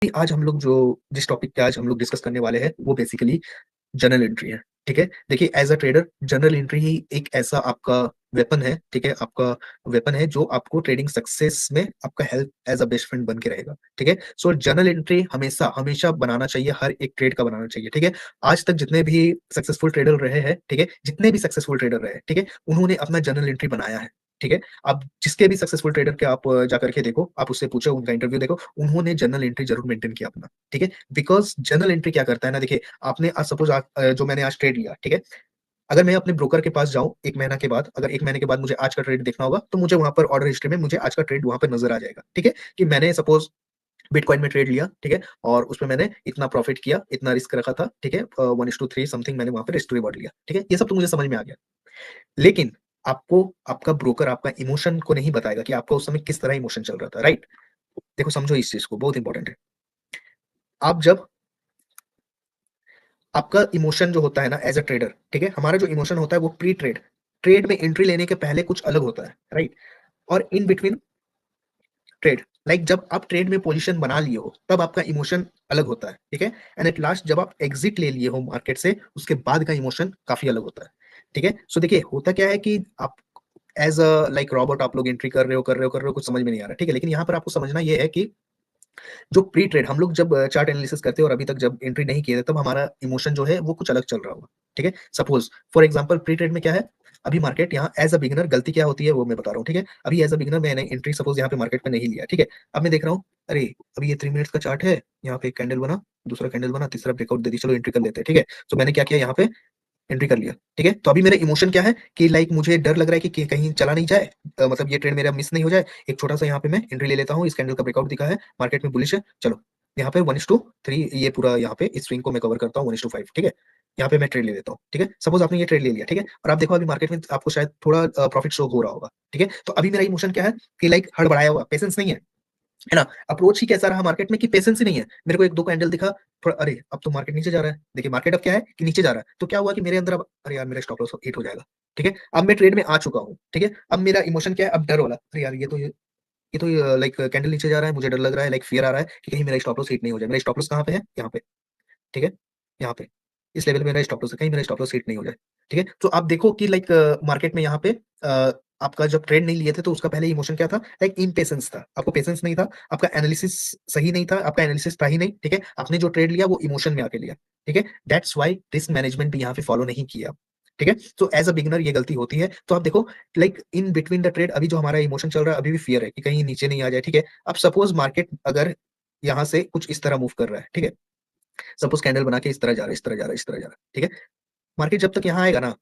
आज हम लोग जो जिस टॉपिक पे आज हम लोग डिस्कस करने वाले हैं वो बेसिकली जर्नल एंट्री है। ठीक है, देखिए as a trader journal entry ही एक ऐसा आपका वेपन है। ठीक है, आपका वेपन है जो आपको ट्रेडिंग सक्सेस में आपका help as a best friend बन के रहेगा। ठीक है, सो जर्नल एंट्री हमेशा हमेशा बनाना चाहिए, हर एक ट्रेड का बनाना चाहिए। ठीक है, आज तक जितने भी सक्सेसफुल ट्रेडर रहे हैं, ठीक है, जितने भी सक्सेसफुल ट्रेडर रहे, ठीक है, उन्होंने अपना जर्नल एंट्री बनाया है। ठीक है, आप जिसके भी सक्सेसफुल ट्रेडर के आप जाकर के देखो, आप उससे पूछो, उनका इंटरव्यू देखो, उन्होंने जर्नल एंट्री जरूर मेंटेन किया अपना। ठीक है, बिकॉज जर्नल एंट्री क्या करता है ना, देखिए आपने आज सपोज जो मैंने आज ट्रेड लिया, ठीक है, अगर मैं अपने ब्रोकर के पास जाऊं 1 महीना के बाद, अगर 1 महीने के बाद मुझे आज का ट्रेड देखना होगा, तो मुझे वहां पर ऑर्डर हिस्ट्री में मुझे आज का ट्रेड वहां पर नजर आ जाएगा। ठीक है, कि मैंने सपोज बिटकॉइन में ट्रेड लिया, ठीक है, और उसमें मैंने इतना प्रॉफिट किया, इतना रिस्क रखा था, ठीक है, 1:3 समथिंग मैंने वहां पर रिस्क रिवॉर्ड लिया। ठीक है, ये सब तो मुझे समझ में आ गया। लेकिन आपको आपका ब्रोकर आपका इमोशन को नहीं बताएगा कि आपका उस समय किस तरह इमोशन चल रहा था, राइट? देखो समझो इस चीज को, बहुत इंपॉर्टेंट है। आप जब आपका इमोशन जो होता है ना एज अ ट्रेडर, ठीक है, हमारा जो इमोशन होता है वो प्री ट्रेड, ट्रेड में एंट्री लेने के पहले कुछ अलग होता है, राइट? और इन बिटवीन ट्रेड, लाइक जब आप ट्रेड में पोजीशन बना लिए हो तब आपका इमोशन अलग होता है। ठीक है, एंड एट लास्ट जब आप एग्जिट ले लिए हो मार्केट से, उसके बाद का इमोशन काफी अलग होता है। ठीक है, सो देखिए होता क्या है कि आप एज अ लाइक रॉबोट आप लोग एंट्री कर रहे हो, कुछ समझ में नहीं आ रहा। ठीक है, लेकिन यहाँ पर आपको समझना ये है कि जो प्री ट्रेड हम लोग जब चार्ट एनालिसिस करते हैं और अभी तक जब एंट्री नहीं किए थे, तब हमारा इमोशन जो है वो कुछ अलग चल रहा होगा। ठीक है, suppose for example pre trade में क्या है, अभी मार्केट यहाँ एज अ बिगिनर गलती क्या होती है वो मैं बता रहा हूँ। ठीक है, अभी एज अ बिगिनर मैंने एंट्री सपोज यहाँ पे मार्केट में नहीं लिया। ठीक है, अब मैं देख रहा हूँ, अरे अभी ये 3 मिनट्स का चार्ट है, यहाँ पे एक कैंडल बना, दूसरा कैंडल बना, तीसरा ब्रेकआउट दे दी, चलो एंट्री कर लेते हैं। ठीक है, तो मैंने क्या किया, यहाँ पे एंट्री कर लिया। ठीक है, तो अभी मेरा इमोशन क्या है कि लाइक मुझे डर लग रहा है कि कहीं चला नहीं जाए, मतलब ये ट्रेड मेरा मिस नहीं हो जाए। एक छोटा सा यहाँ पे मैं एंट्री ले लेता हूँ, इस कैंडल का ब्रेकआउट दिखा है, मार्केट में बुलिश है, चलो यहाँ पे 1:3 ये पूरा यहाँ पे इस स्विंग को मैं कवर करता हूँ 1:5। ठीक है, यहाँ पे मैं ट्रेड ले लेता हूँ। ठीक है, सपोज आपने ये ट्रेड ले लिया, ठीक है, और आप देखो अभी मार्केट में आपको शायद थोड़ा प्रॉफिट शो हो रहा होगा। ठीक है, तो अभी मेरा इमोशन क्या है कि लाइक हड़बड़ाया हुआ, पेशेंस नहीं है ना? अप्रोच ही कैसा रहा मार्केट में कि पेशेंस ही नहीं है। मेरे को 1-2 कैंडल दिखा, थोड़ा अरे! अब तो मार्केट नीचे जा रहा है। देखिए मार्केट अब क्या है कि नीचे जा रहा है। तो क्या हुआ कि मेरे अंदर अब अरे यार मेरा स्टॉप लॉस हिट हो जाएगा। ठीक है? अब मैं ट्रेड में आ चुका हूँ। ठीक है? अब मेरा इमोशन क्या है, अब डर वाला। अरे यार ये तो लाइक कैंडल नीचे जा रहा है, मुझे डर लग रहा है, लाइक फियर आ रहा है कि कहीं मेरा स्टॉप लॉस हिट नहीं हो जाए। मेरा स्टॉप लॉस कहाँ पे है? यहाँ पे। ठीक है? यहाँ पे। इस लेवल पे मेरा स्टॉप लॉस है, कहीं मेरा स्टॉप लॉस हिट नहीं हो जाए। ठीक है? तो आप देखो कि लाइक मार्केट में यहाँ पे आपका जब ट्रेड नहीं लिए थे तो उसका पहले इमोशन क्या था? लाइक इम्पेशेंस था। आपको पेशेंस नहीं था, आपका एनालिसिस सही नहीं था, आपका एनालिसिस था ही नहीं। ठीक है? आपने जो ट्रेड लिया वो इमोशन में आके लिया। ठीक है? दैट्स व्हाई रिस्क मैनेजमेंट भी यहाँ पे फॉलो नहीं किया। ठीक है? तो एज़ अ बिगिनर ये गलती होती है। तो आप देखो like in between the trade अभी जो हमारा इमोशन चल रहा है, अभी भी फियर है कि कहीं नीचे नहीं आ जाए। ठीक है? अब सपोज मार्केट अगर यहाँ से कुछ इस तरह मूव कर रहा है। ठीक है? सपोज कैंडल बना के इस तरह जा रहा है, इस तरह जा रहा है, इस तरह जा रहा है। ठीक है? मार्केट जब तक यहाँ आएगा ना,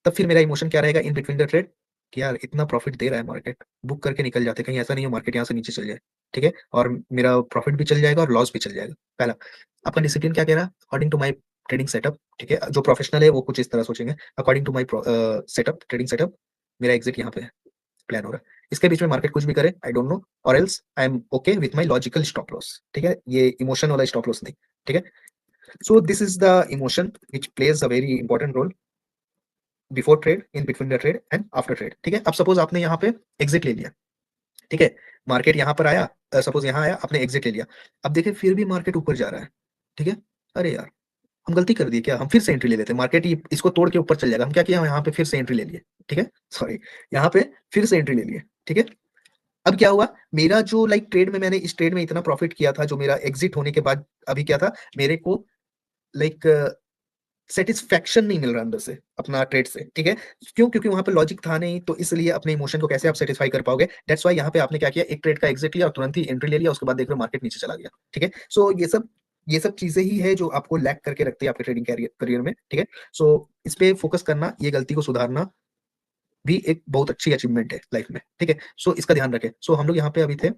तब फिर मेरा इमोशन क्या रहेगा इन बिटवीन द ट्रेड कि यार इतना प्रॉफिट दे रहा है मार्केट, बुक करके निकल जाते हैं, कहीं ऐसा नहीं हो मार्केट यहाँ से नीचे चल जाए। ठीक है? और मेरा प्रॉफिट भी चल जाएगा और लॉस भी चल जाएगा। पहला, आपका डिसिप्लिन क्या कह रहा है? According to my trading setup, ठीक है? जो प्रोफेशनल है वो कुछ इस तरह सोचेंगे, according to my setup, trading setup, मेरा एग्जिट यहाँ पे है, प्लान हो रहा है। इसके बीच में मार्केट कुछ भी करे, आई डोंट नो, और else I am okay with my logical stop loss. ठीक है? ये इमोशन वाला स्टॉप लॉस नहीं। ठीक है? So this is the emotion which plays a very important role before trade, in between the trade and after trade. ठीक है, अब सपोज आपने यहाँ पे एग्जिट ले लिया। ठीक है, मार्केट यहाँ पर आया, सपोज यहाँ आया, आपने एग्जिट ले लिया। अब देखिए फिर भी मार्केट ऊपर जा रहा है। ठीक है, अरे यार हम गलती कर दिए क्या, हम फिर से एंट्री ले लेते हैं, मार्केट इसको तोड़ के ऊपर चल जाएगा। हम क्या किया, हम यहाँ पे फिर से एंट्री ले लिए। ठीक है, सॉरी, यहाँ पे फिर से एंट्री ले लिए। ठीक है, अब क्या हुआ, मेरा जो लाइक ट्रेड में मैंने इस ट्रेड में इतना प्रॉफिट किया था, जो मेरा एग्जिट होने के बाद अभी क्या था, मेरे को लाइक सैटिस्फैक्शन नहीं मिल रहा अंदर से अपना ट्रेड से। ठीक है, क्यों? क्योंकि वहां पे लॉजिक था नहीं, तो इसलिए अपने इमोशन को कैसे आप सेटिस्फाई कर पाओगे? दैट्स व्हाई यहाँ पे आपने क्या किया, एक ट्रेड का एग्जिट लिया और तुरंत ही एंट्री ले लिया, उसके बाद देख रहे हो मार्केट नीचे चला गया। ठीक है, सो ये सब चीजें ही है जो आपको लैक करके रखती है आपके ट्रेडिंग करियर में। ठीक है, सो इस पे फोकस करना, ये गलती को सुधारना भी एक बहुत अच्छी अचीवमेंट है लाइफ में। ठीक है, सो इसका ध्यान रखें। सो हम लोग यहाँ पे अभी थे,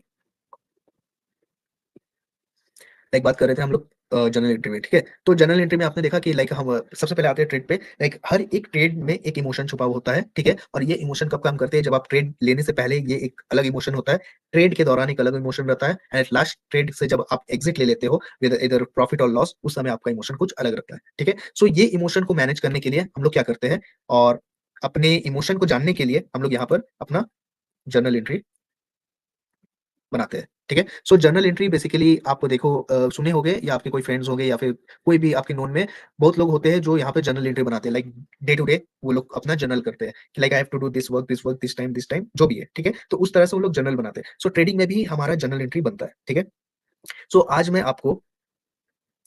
लाइक बात कर रहे थे हम लोग जनरल एंट्री में। ठीक है, तो जनरल एंट्री में आपने देखा कि लाइक हम सबसे पहले आते हैं ट्रेड पे। लाइक हर एक ट्रेड में एक इमोशन छुपा हुआ होता है। ठीक है, और ये इमोशन कब काम करते हैं, जब आप ट्रेड लेने से पहले ये एक अलग इमोशन होता है, ट्रेड के दौरान एक अलग इमोशन रहता है, एंड लास्ट ट्रेड से जब आप एग्जिट ले लेते हो विद इधर प्रॉफिट और लॉस, उस समय आपका इमोशन कुछ अलग रहता है। ठीक है, सो ये इमोशन को मैनेज करने के लिए हम लोग क्या करते हैं, और अपने इमोशन को जानने के लिए हम लोग यहाँ पर अपना जर्नल एंट्री बनाते हैं, ठीक है? सो जर्नल एंट्री बेसिकली आप देखो सुने होंगे या आपके कोई फ्रेंड्स होंगे या फिर कोई भी आपके नोन में बहुत लोग होते हैं जो यहाँ पे जर्नल एंट्री बनाते हैं, लाइक डे टू डे वो लोग अपना जर्नल करते हैं कि like I have to do this work, this time जो भी है, ठीक है? तो उस तरह से वो लोग जर्नल बनाते हैं। सो ट्रेडिंग में भी हमारा जर्नल एंट्री बनता है, ठीक है? सो आज मैं आपको,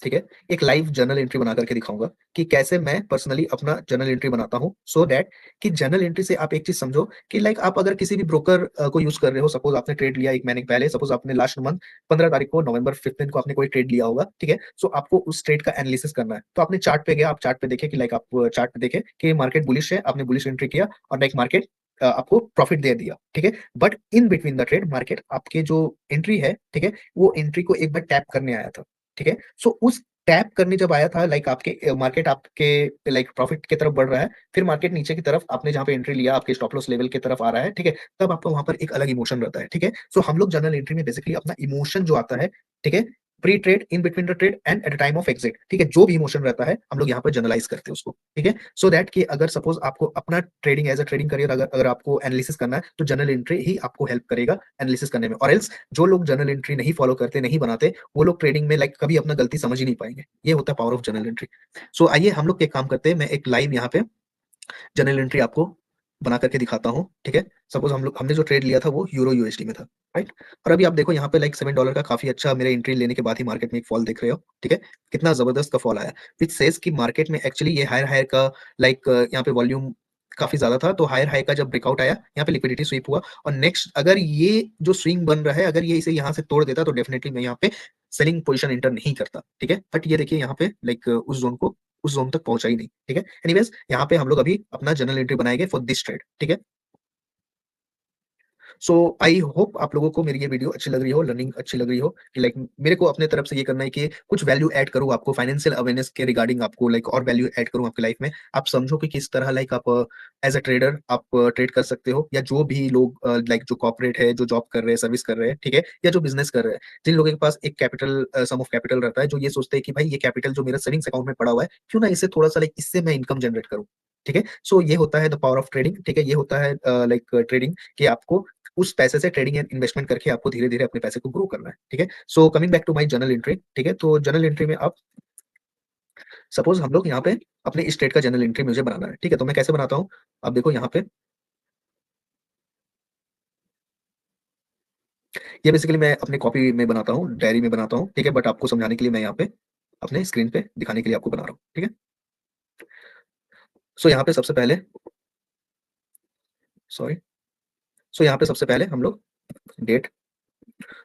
ठीक है, एक लाइव जर्नल एंट्री बना करके दिखाऊँगा कि कैसे मैं पर्सनली अपना जर्नल एंट्री बनाता हूँ, सो दैट कि जर्नल एंट्री से आप एक चीज़ समझो कि लाइक आप अगर किसी भी ब्रोकर को यूज़ कर रहे हो, सपोज़ आपने ट्रेड लिया 1 महीने पहले, सपोज़ आपने लास्ट मंथ 15 तारीख को नवंबर 15 को आपने कोई ट्रेड लिया होगा, ठीक है? सो आपको उस ट्रेड का एनालिसिस करना है। तो आपने चार्ट पे गए, आप चार्ट पे देखे कि लाइक आप चार्ट पे देखे कि मार्केट बुलिश है, आपने बुलिश एंट्री किया और लाइक मार्केट आपको प्रॉफिट दे दिया, ठीक है? But in between the trade market आपके जो एंट्री है, ठीक है? वो एंट्री को एक बार टैप करने आया था, ठीक है? सो उस टैप करने जब आया था लाइक आपके मार्केट आपके लाइक प्रॉफिट की तरफ बढ़ रहा है, फिर मार्केट नीचे की तरफ आपने जहाँ पे एंट्री लिया आपके स्टॉप लॉस लेवल की तरफ आ रहा है, ठीक है? तब आपका वहाँ पर एक अलग इमोशन रहता है, ठीक है? सो हम लोग जर्नल एंट्री में बेसिकली अपना इमोशन जो आता है, ठीक है? Pre trade, in between the trade and at the time of exit, ठीक है? जो भी इमोशन रहता है, हम लोग यहाँ पर जर्नलाइज़ करते हैं उसको, ठीक है? सो दैट कि अगर सपोज़ आपको अपना trading as a trading career अगर अगर आपको एनालिसिस करना है, तो जर्नल एंट्री ही आपको हेल्प करेगा एनालिसिस करने में और एल्स जो लोग जर्नल एंट्री नहीं फॉलो करते, नहीं बनाते, वो लोग ट्रेडिंग में लाइक कभी अपना गलती समझ ही नहीं पाएँगे। ये होता है पावर ऑफ जर्नल एंट्री। सो आइए हम लोग एक काम करते हैं, मैं एक लाइव यहाँ पे जर्नल एंट्री आपको बना करके दिखाता हूँ, ठीक है? सपोज़ हमने जो ट्रेड लिया था वो यूरो यूएसडी में था, राइट? और अभी आप देखो यहाँ पे लाइक $7 का काफ़ी अच्छा मेरे एंट्री लेने के बाद ही मार्केट में एक फॉल देख रहे हो, ठीक है? कितना ज़बरदस्त का फॉल आया, व्हिच सेज़ कि मार्केट में एक्चुअली ये हायर हायर का लाइक यहाँ पे वॉल्यूम काफ़ी ज़्यादा था, तो हायर हाई का जब ब्रेकआउट आया, यहाँ पे लिक्विडिटी स्वीप हुआ और नेक्स्ट अगर ये जो स्विंग बन रहा है, अगर ये इसे यहाँ से तोड़ देता तो डेफिनिटली मैं यहाँ पे सेलिंग पोज़ीशन एंटर नहीं करता, ठीक है? बट ये देखिए यहाँ पे लाइक उस ज़ोन तक पहुँचा ही नहीं, ठीक है? एनीवेज़ यहाँ पे हम लोग अभी अपना जर्नल एंट्री बनाएँगे फॉर दिस ट्रेड, ठीक है? सो आई होप आप लोगों को मेरी ये वीडियो अच्छी लग रही हो, लर्निंग अच्छी लग रही हो कि लाइक मेरे को अपने तरफ से ये करना है कि कुछ वैल्यू ऐड करूँ आपको फाइनेंशियल अवेयरनेस के रिगार्डिंग आपको लाइक और वैल्यू ऐड करूँ आपकी लाइफ में। आप समझो कि किस तरह लाइक आप एज़ अ ट्रेडर आप ट्रेड कर सकते हो या जो भी लोग लाइक जो कॉर्पोरेट है, जो जॉब कर रहे हैं, सर्विस कर रहे हैं, ठीक है? या जो बिज़नेस कर रहे हैं, जिन लोगों के पास एक कैपिटल सम ऑफ कैपिटल रहता है, जो ये सोचते हैं कि भाई ये कैपिटल जो मेरा सेविंग्स अकाउंट में पड़ा हुआ है, क्यों ना इसे थोड़ा-सा लाइक इससे मैं इनकम जनरेट करूँ, ठीक है? सो ये होता है द पावर ऑफ ट्रेडिंग, ठीक है? ये होता है लाइक ट्रेडिंग कि आपको उस पैसे से ट्रेडिंग एंड इन्वेस्टमेंट करके आपको धीरे-धीरे अपने पैसे को ग्रो करना है, ठीक है? So coming back to my journal entry, ठीक है? तो जर्नल एंट्री में आप सपोज़ हम लोग यहाँ पे अपने इस ट्रेड का जर्नल एंट्री मुझे बनाना है, ठीक है? तो मैं कैसे बनाता हूँ? आप देखो यहाँ पे ये बेसिकली मैं अपने कॉपी में बनाता हूँ, डायरी में बनाता हूँ, ठीक है? बट आपको समझाने के लिए मैं यहाँ पे अपने स्क्रीन पे दिखाने के लिए आपको बना रहा हूँ, ठीक है? सो यहाँ पे सबसे पहले सॉरी सो यहाँ पे सबसे पहले हम लोग date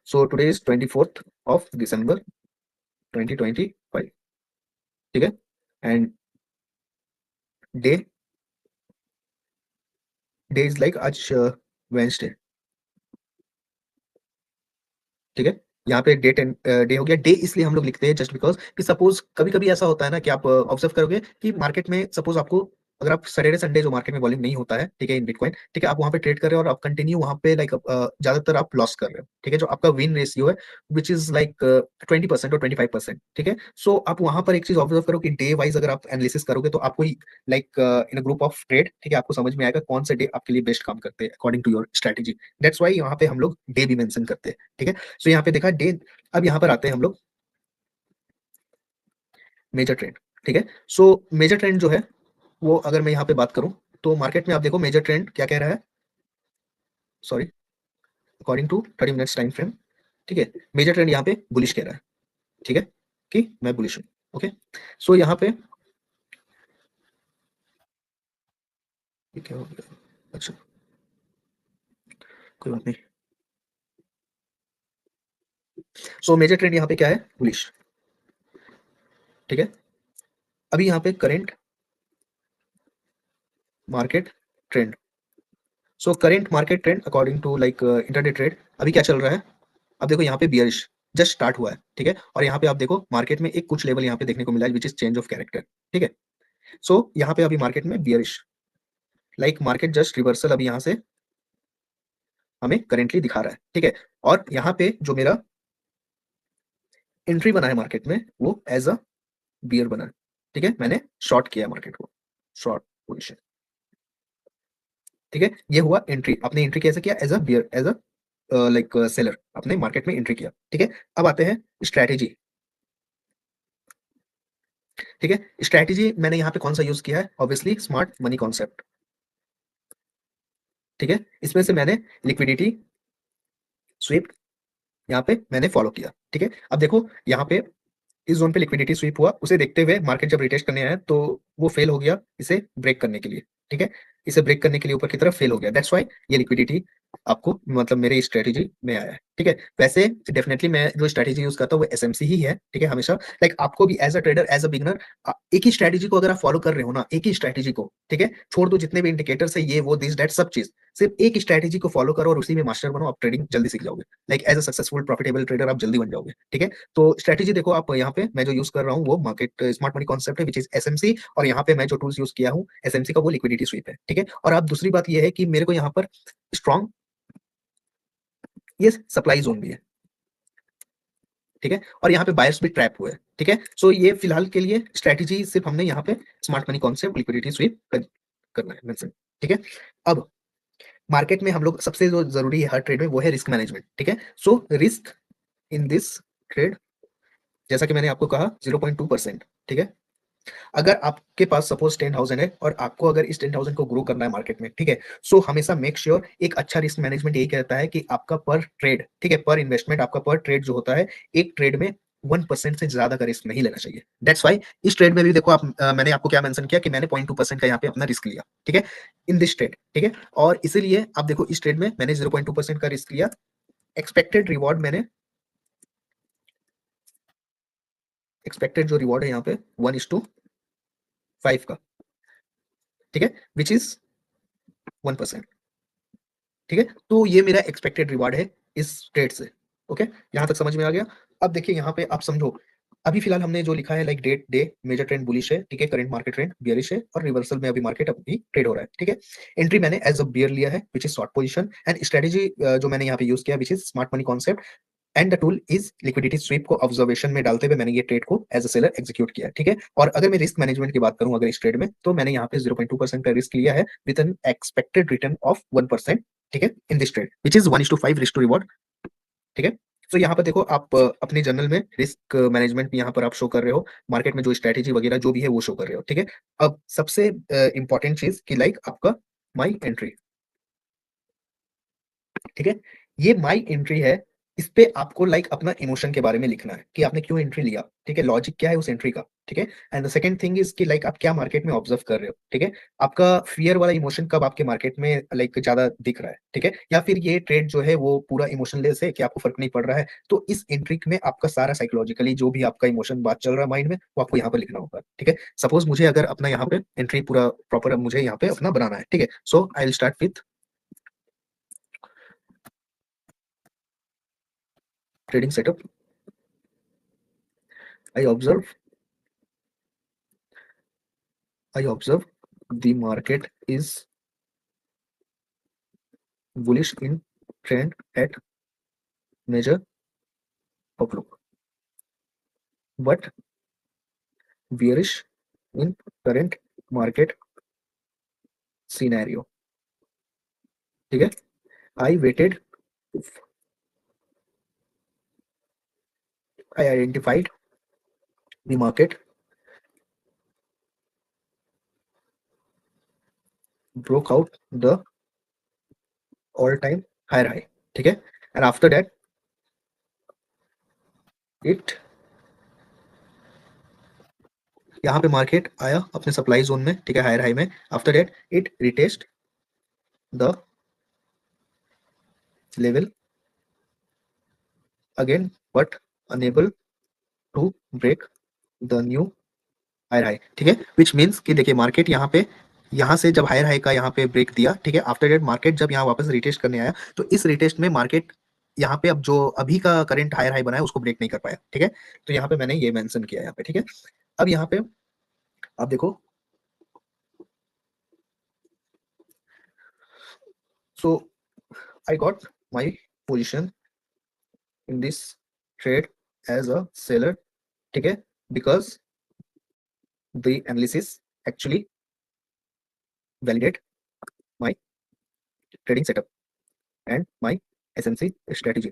so today is 24th of December 2025, ठीक है? And day day is like आज वेडनेसडे, ठीक है? यहाँ पे डेट एंड डे हो गया। डे इसलिए हम लोग लिखते हैं जस्ट बिकॉज़ कि सपोज़ कभी-कभी ऐसा होता है ना कि आप ऑब्ज़र्व करोगे कि मार्केट में सपोज़ आपको अगर आप सैटरडे, संडे जो मार्केट में वॉल्यूम नहीं होता है, ठीक है, इन बिटकॉइन, ठीक है, आप वहाँ पे ट्रेड कर रहे हो और आप कंटिन्यू वहाँ पे लाइक ज़्यादातर आप लॉस कर रहे हो, ठीक है? जो आपका विन रेशियो है व्हिच इज़ लाइक 20% और 25%, ठीक है? सो आप वहाँ पर एक चीज़ ऑब्ज़र्व करो कि डे वाइज़ अगर आप एनालिसिस करोगे तो आपको ही like in a group of trade, ठीक है, आपको समझ में आएगा कौन से डे आपके लिए बेस्ट काम करते हैं according to your strategy. That's why यहाँ पे हम लोग डे भी मेंशन करते हैं, ठीक है? सो यहाँ पे देखा डे अब यहाँ पर आते हैं हम लोग मेजर ट्रेंड, ठीक है? सो मेजर ट्रेंड जो है, वो अगर मैं यहाँ पे बात करूँ, तो मार्केट में आप देखो मेजर ट्रेंड क्या कह रहा है? Sorry, according to 30 minutes time frame, ठीक है? मेजर ट्रेंड यहाँ पे बुलिश कह रहा है, ठीक है? कि मैं बुलिश हूँ, ओके? सो यहाँ पे ये क्या हो गया? अच्छा, कोई बात नहीं। सो मेजर ट्रेंड यहाँ पे क्या है? बुलिश, ठीक है? अभी यहाँ पे current market trend, so current market trend according to like intraday trade अभी क्या चल रहा है? अब देखो यहाँ पे बियरिश जस्ट स्टार्ट हुआ है, ठीक है? और यहाँ पे आप देखो मार्केट में एक कुछ लेवल यहाँ पे देखने को मिला है which is change of character, ठीक है? सो यहाँ पे अभी मार्केट में bearish like market just reversal अभी यहाँ से हमें करेंटली दिखा रहा है, ठीक है? और यहाँ पे जो मेरा एंट्री बना है मार्केट में वो एज़ अ बियर बना है, ठीक है? मैंने शॉर्ट किया मार्केट को, शॉर्ट पोजीशन, ठीक है? ये हुआ एंट्री, आपने एंट्री कैसे किया? As a bear, as a like seller अपने मार्केट में एंट्री किया, ठीक है। अब आते हैं स्ट्रैटेजी, ठीक है। स्ट्रैटेजी मैंने यहाँ पे कौन सा यूज किया है, ऑब्वियसली स्मार्ट मनी कॉन्सेप्ट, ठीक है। इसमें से मैंने लिक्विडिटी स्वीप यहाँ पे मैंने फॉलो किया, ठीक है। अब देखो यहाँ पे इस जोन पे लिक्विडिटी स्वीप हुआ, उसे देखते हुए मार्केट जब रिटेस्ट करने आया तो वो फेल हो गया इसे ब्रेक करने के लिए, ठीक है। इसे ब्रेक करने के लिए ऊपर की तरफ फेल हो गया, दैट्स व्हाई ये लिक्विडिटी आपको मतलब मेरे स्ट्रेटेजी में आया है, ठीक है। वैसे डेफिनेटली मैं जो स्ट्रेटेजी यूज करता हूँ वो एसएमसी ही है, ठीक है, हमेशा। लाइक आपको भी as a trader, as a beginner, एक ही स्ट्रेटेजी को अगर आप फॉलो कर रहे हो ना, एक ही स्ट्रेटेजी को, ठीक है, छोड़ दो जितने भी इंडिकेटर्स है, ये वो दिस दैट सब चीज, सिर्फ एक स्ट्रेटेजी को फॉलो करो और उसी में मास्टर बनो, आप ट्रेडिंग जल्दी सीख जाओगे। Like as a successful profitable trader आप जल्दी बन जाओगे, ठीक है। तो स्ट्रेटेजी देखो आप यहाँ पे मैं जो यूज कर रहा हूँ वो मार्केट स्मार्ट मनी कॉन्सेप्ट है, विच इज एसएमसी। और यहाँ पे मैं जो टूल्स यूज किया हूँ एसएमसी का वो लिक्विडिटी स्वीप है, ठीक है। और आप दूसरी बात ये है कि मेरे को यहाँ पर स्ट्रॉन्ग ये सप्लाई जोन भी है, ठीक है। और यहाँ पे बायर्स भी ट्रैप हुए हैं, ठीक है। सो ये फिलहाल के लिए स्ट्रेटेजी सिर्फ हमने यहाँ पे smart money concept liquidity SVEEP करना है मेंशन, ठीक है। अब मार्केट में हम लोग सबसे जो जरूरी है हर ट्रेड में वो है रिस्क मैनेजमेंट, ठीक है। So risk in this trade, जैसा कि मैंने आपको कहा 0.2%, ठीक है। अगर आपके पास सपोज 10,000 है और आपको अगर इस 10,000 को ग्रो करना है मार्केट में, ठीक है, सो हमेशा मेक श्योर एक अच्छा रिस्क मैनेजमेंट यही कहता है कि आपका पर ट्रेड, ठीक है, पर इन्वेस्टमेंट आपका पर ट्रेड जो होता है, एक ट्रेड में 1% से ज्यादा का रिस्क नहीं लेना चाहिए। दैट्स वाई इस ट्रेड में भी देखो आप मैंने आपको क्या मेंशन किया कि मैंने 0.2% का यहाँ पे अपना रिस्क लिया, ठीक है, इन दिस ट्रेड, ठीक है। और इसीलिए आप देखो इस ट्रेड में मैंने 0.2% का रिस्क लिया, एक्सपेक्टेड रिवॉर्ड मैंने एक्सपेक्टेड जो रिवॉर्ड है यहाँ पे 1:5 का, ठीक है, विच इज 1%, ठीक है। तो ये मेरा एक्सपेक्टेड रिवार्ड है इस ट्रेड से, ओके, यहाँ तक समझ में आ गया। अब देखिए यहाँ पे आप समझो, अभी फिलहाल हमने जो लिखा है like the major trend bullish है, ठीक है, करंट मार्केट ट्रेंड बियरिश है और रिवर्सल में अभी मार्केट अभी ट्रेड हो रहा है, ठीक है। एंट्री मैंने एज अ बियर लिया है which is short position, and strategy जो मैंने यहाँ पे यूज किया which is smart money concept, and the tool is liquidity SVEEP को ऑब्जर्वेशन में डालते हुए मैंने ये ट्रेड को एज अ सेलर एग्जीक्यूट किया, ठीक है। और अगर मैं रिस्क मैनेजमेंट की बात करूं अगर इस ट्रेड में, तो मैंने यहाँ पे 0.2% का रिस्क लिया है with an expected return of 1%, ठीक है, in this trade which is 1:5 risk to reward, ठीक है। तो यहाँ पर देखो आप अपने जर्नल में रिस्क मैनेजमेंट भी यहाँ पर आप शो कर रहे हो, मार्केट में जो स्ट्रेटेजी वगैरह जो भी है वो शो कर रहे हो, ठीक है। अब सबसे इंपॉर्टेंट चीज कि लाइक आपका माई एंट्री, ठीक है, ये माई एंट्री है, इस पे आपको लाइक अपना इमोशन के बारे में लिखना है कि आपने क्यों एंट्री लिया, ठीक है, लॉजिक क्या है उस एंट्री का, ठीक है। And the second thing is कि लाइक आप क्या मार्केट में ऑब्जर्व कर रहे हो, ठीक है, आपका फियर वाला इमोशन कब आपके मार्केट में लाइक ज्यादा दिख रहा है, ठीक है, या फिर ये ट्रेड जो है वो पूरा इमोशनलेस है कि आपको फर्क नहीं पड़ रहा है। तो इस एंट्री में आपका सारा साइकोलॉजिकली जो भी आपका इमोशन बात चल रहा है माइंड में वो आपको यहाँ पर लिखना होगा, ठीक है। सपोज मुझे अगर अपना यहाँ पे एंट्री पूरा प्रॉपर मुझे यहाँ पे अपना बनाना है, ठीक है, so I will start with trading setup. I observe I observe the market is bullish in trend at major outlook, but bearish in current market scenario. ठीक है, I waited, I identified the market broke out the all time higher high, ठीक है, and after that it यहाँ पे market आया अपने supply zone में, ठीक है, हायर हाई में, after that it retest the level again but unable to break the new higher high, ठीक है, विच मीन्स कि देखिए मार्केट यहाँ पे यहाँ से जब हायर हाई का यहाँ पे ब्रेक दिया, ठीक है, आफ्टर दैट मार्केट जब यहाँ वापस रिटेस्ट करने आया तो इस रिटेस्ट में मार्केट यहाँ पे अब जो अभी का करंट हायर हाई बना है उसको ब्रेक नहीं कर पाया, ठीक है। तो यहाँ पे मैंने ये मेंशन किया यहाँ पे, ठीक है। अब यहाँ पे आप देखो, so I got my position in this trade as a seller, ठीक है, because the analysis actually validate my trading setup and my SMC strategy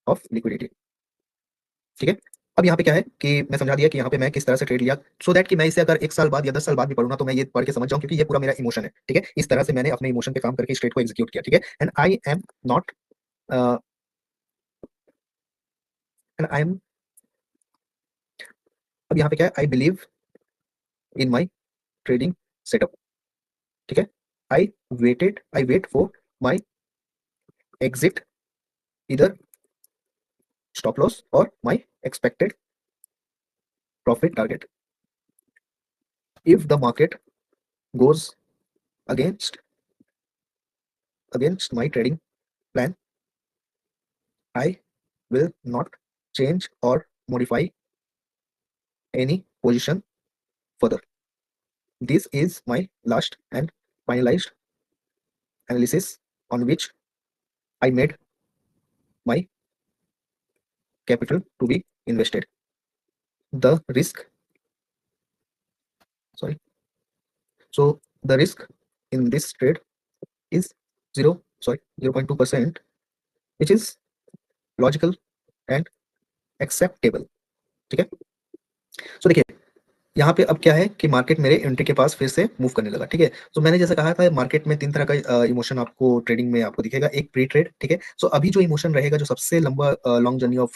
of liquidity. ठीक है, अब यहाँ पे क्या है कि मैं समझा दिया कि यहाँ पे मैं किस तरह से ट्रेड लिया, सो दैट कि मैं इसे अगर 1 साल बाद या 10 साल बाद भी पढ़ूँ ना तो मैं ये पढ़ के समझ जाऊँ, क्योंकि ये पूरा मेरा इमोशन है। ठीक है, इस तरह से मैंने अपने इमोशन पे काम करके इस ट्रेड को एग्जीक्यूट किया। ठीक है, and I am not and I am, अब यहाँ पे क्या है, I believe in my trading setup. ठीक है, I wait for my exit, इधर स्टॉप लॉस और my expected profit target. If the market goes against my trading plan, I will not change or modify any position further. This is my last and finalized analysis on which I made my capital to be invested. The risk, sorry, so the risk in this trade is 0.2%, which is logical and acceptable. ठीक है, सो देखिए यहाँ पे अब क्या है कि market मेरे एंट्री के पास फिर से मूव करने लगा। ठीक है, तो मैंने जैसा कहा था मार्केट में 3 तरह का इमोशन आपको ट्रेडिंग में आपको दिखेगा। एक प्री ट्रेड, ठीक है, सो अभी जो इमोशन रहेगा, जो सबसे लंबा लॉन्ग जर्नी ऑफ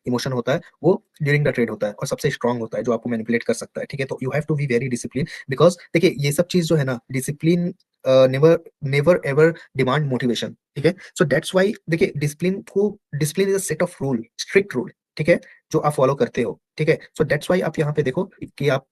इमोशन होता है, वो ड्यूरिंग द ट्रेड होता है और सबसे स्ट्रांग होता है, जो आपको मैनिपुलेट कर सकता है। ठीक है, तो you have to be very discipline, because देखिए ये सब चीज जो है ना, discipline never never ever demand motivation. ठीक है, सो दैट्स व्हाई देखिए discipline is a set of rule, strict rule. ठीक है, जो आप फॉलो करते हो। ठीक है, सो दैट्स व्हाई आप यहाँ पे देखो कि आप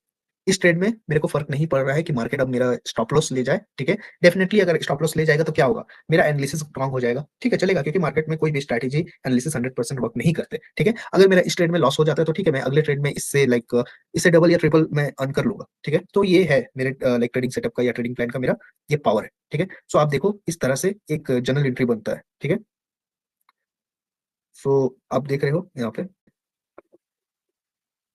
इस ट्रेड में मेरे को फर्क नहीं पड़ रहा है कि मार्केट अब मेरा स्टॉप लॉस ले जाए। ठीक है, डेफिनेटली अगर स्टॉप लॉस ले जाएगा तो क्या होगा, मेरा एनालिसिस स्ट्रांग हो जाएगा। ठीक है, चलेगा, क्योंकि मार्केट में कोई भी स्ट्रैटेजी एनालिसिस 100% वर्क नहीं करते। ठीक है, अगर मेरा इस ट्रेड में लॉस हो जाता है तो ठीक है, मैं अगले ट्रेड में इससे इससे डबल या ट्रिपल मैं अर्न कर लूंगा। ठीक है, तो ये है मेरे ट्रेडिंग सेटअप का या ट्रेडिंग प्लान का मेरा ये पावर है। ठीक है, सो आप देखो इस तरह से एक जनरल एंट्री बनता है। ठीक है, सो आप देख रहे हो यहाँ पे।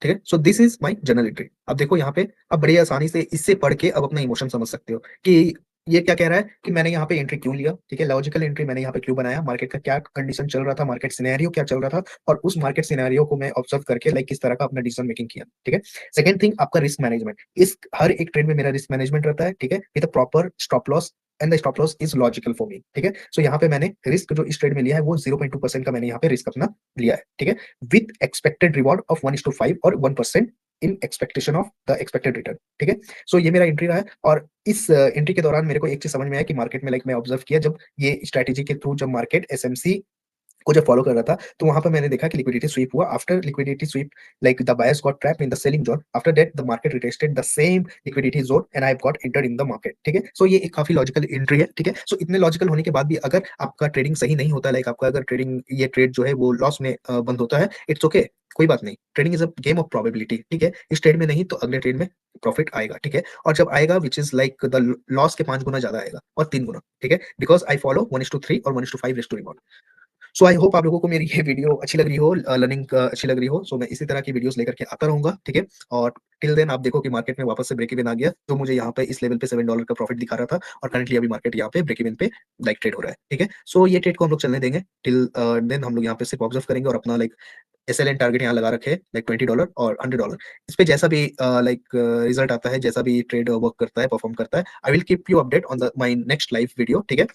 ठीक है, so this is my journal entry. अब देखो यहाँ पे, अब बड़ी आसानी से इससे पढ़ के अब अपना इमोशन समझ सकते हो कि ये क्या कह रहा है कि मैंने यहाँ पे एंट्री क्यों लिया। ठीक है, लॉजिकल एंट्री मैंने यहाँ पे क्यों बनाया, मार्केट का क्या कंडीशन चल रहा था, मार्केट सिनेरियो क्या चल रहा था, और उस मार्केट सिनेरियो को मैं ऑब्जर्व करके किस तरह का अपना डिसीजन मेकिंग किया। ठीक है, सेकंड थिंग आपका रिस्क मैनेजमेंट, इस हर एक ट्रेड में मेरा रिस्क मैनेजमेंट रहता है। ठीक है, with proper stop loss and the stop loss is logical for me. ठीक है, सो यहाँ पे मैंने रिस्क जो इस ट्रेड में लिया है वो 0.2% का मैंने यहाँ पे रिस्क अपना लिया है। ठीक है, विद एक्सपेक्टेड रिवॉर्ड ऑफ 1:5 और 1% in expectation of the expected return. ठीक है, सो ये मेरा एंट्री रहा है, और इस एंट्री के दौरान मेरे को एक चीज समझ में आया कि मार्केट में मैं ऑब्जर्व किया, जब ये स्ट्रेटेजी के थ्रू जब मार्केट एसएमसी को जब फॉलो कर रहा था, तो वहां पर मैंने देखा कि लिक्विडिटी स्वीप हुआ। After liquidity sweep, the buyers got trapped in the selling zone, after that the market retested the same liquidity zone and I got entered in the market. ठीक है, सो ये एक काफी लॉजिकल एंट्री है। ठीक है, सो इतने लॉजिकल होने के बाद भी अगर आपका ट्रेडिंग सही नहीं होता, आपका अगर ट्रेडिंग ये ट्रेड जो है वो लॉस में बंद होता है, इट्स ओके, कोई बात नहीं। Trading is a game of probability. ठीक है, इस ट्रेड में नहीं तो अगले ट्रेड में प्रॉफिट आएगा। ठीक है, और जब आएगा विच इज द लॉस के 5 गुना ज्यादा आएगा और 3 गुना। ठीक है, बिकॉज आई फॉलो 1:3 और 1:5 risk to reward. So I hope आप लोगों को मेरी ये वीडियो अच्छी लग रही हो, लर्निंग अच्छी लग रही हो। सो मैं इसी तरह की वीडियोस लेकर के आता रहूंगा। ठीक है, और टिल देन आप देखो कि मार्केट में वापस से ब्रेक इवन आ गया, जो मुझे यहाँ पे इस लेवल पे $7 का प्रॉफिट दिखा रहा था, और करंटली अभी मार्केट यहाँ पे ब्रेक इवन पे ट्रेड हो रहा है। ठीक है, सो ये ट्रेड को हम लोग चलने देंगे टिल देन, हम लोग यहाँ पे सिर्फ ऑब्जर्व करेंगे और अपना एसएलएन टारगेट यहाँ लगा रखे $20 और $100। इस पे जैसा भी रिजल्ट आता है, जैसा भी ट्रेड वर्क करता है, परफॉर्म करता है, I will keep you update on the my next live video. ठीक है,